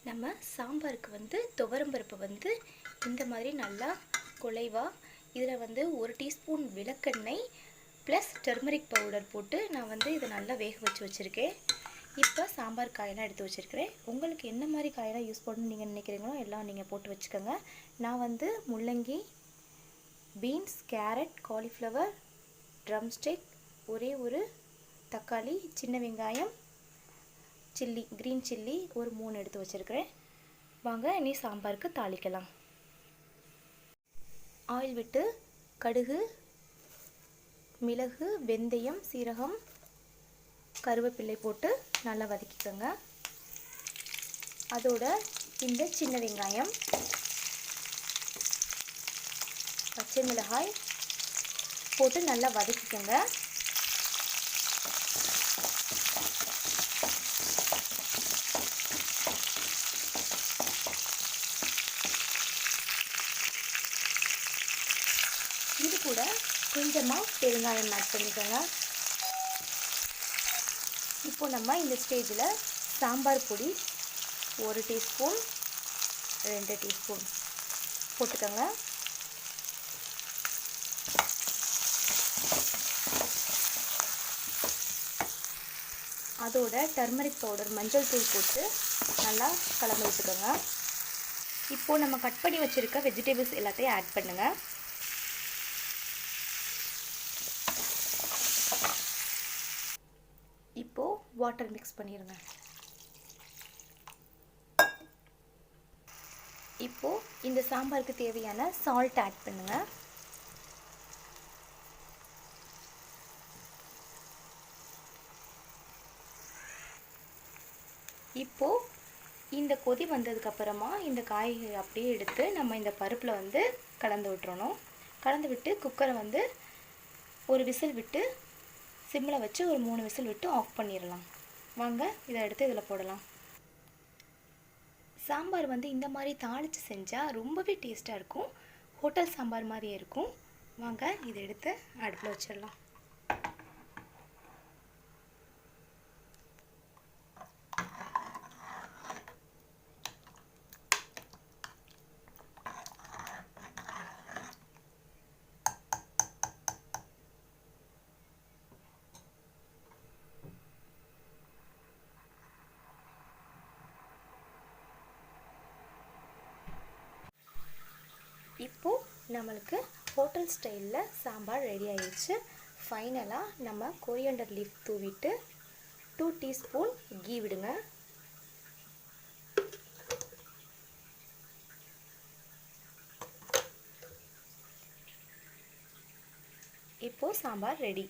நம்ம சாம்பாருக்கு வந்து துவரம்பருப்பு வந்து இந்த மாதிரி நல்லா குலைவாக இதில் வந்து 1 டீஸ்பூன் விளக்கெண்ணெய் ப்ளஸ் டர்மரிக் பவுடர் போட்டு நான் வந்து இதை நல்லா வேக வச்சுருக்கேன். இப்போ சாம்பார் காயெல்லாம் எடுத்து வச்சுருக்கிறேன். உங்களுக்கு என்ன மாதிரி காயெல்லாம் யூஸ் பண்ணணும்னு நீங்கள் நினைக்கிறீங்களோ எல்லாம் நீங்கள் போட்டு வச்சுக்கோங்க. நான் வந்து முள்ளங்கி, பீன்ஸ், கேரட், காலிஃப்ளவர், ட்ரம்ஸ்டிக், ஒரே ஒரு தக்காளி, சின்ன வெங்காயம், சில்லி, க்ரீன் சில்லி ஒரு 3 எடுத்து வச்சுருக்கிறேன். வாங்க இனி சாம்பாருக்கு தாளிக்கலாம். ஆயில் விட்டு கடுகு, மிளகு, வெந்தயம், சீரகம், கருவேப்பிலை போட்டு நல்லா வதக்கிக்கோங்க. அதோட இந்த சின்ன வெங்காயம், பச்சை மிளகாய் போட்டு நல்லா வதக்கிக்கோங்க. இது கூட கொஞ்சமாக பெருங்காயம் ஆட் பண்ணிக்கோங்க. இப்போ நம்ம இந்த ஸ்டேஜில் சாம்பார் பொடி 1 டீஸ்பூன் 2 டீஸ்பூன் போட்டுக்கோங்க. அதோட டர்மரிக் பவுடர், மஞ்சள் தூள் போட்டு நல்லா கலந்து விட்டுக்கோங்க. இப்போது நம்ம கட் பண்ணி வச்சுருக்க வெஜிடபிள்ஸ் எல்லாத்தையும் ஆட் பண்ணுங்கள். இப்போது வாட்டர் மிக்ஸ் பண்ணிடுங்க. இப்போது இந்த சாம்பாருக்கு தேவையான சால்ட் ஆட் பண்ணுங்கள். இப்போது இந்த கொதி வந்ததுக்கப்புறமா இந்த காய்கறி அப்படியே எடுத்து நம்ம இந்த பருப்பில் வந்து கலந்து விட்டுறணும். கலந்து விட்டு குக்கரை வந்து ஒரு விசில் விட்டு சிம்மில் வச்சு ஒரு 3 விசில் விட்டு ஆஃப் பண்ணிடலாம். வாங்க இதை எடுத்து இதில் போடலாம். சாம்பார் வந்து இந்த மாதிரி தாளித்து செஞ்சால் ரொம்பவே டேஸ்ட்டாக இருக்கும். ஹோட்டல் சாம்பார் மாதிரியே இருக்கும். வாங்க இதை எடுத்து அடுப்பில் வச்சிடலாம். இப்போது நம்மளுக்கு ஹோட்டல் ஸ்டைலில் சாம்பார் ரெடி ஆயிடுச்சு. ஃபைனலாக நம்ம கொரியாண்டர் லீஃப் தூவிட்டு 2 டீஸ்பூன் கீ விடுங்க. இப்போது சாம்பார் ரெடி.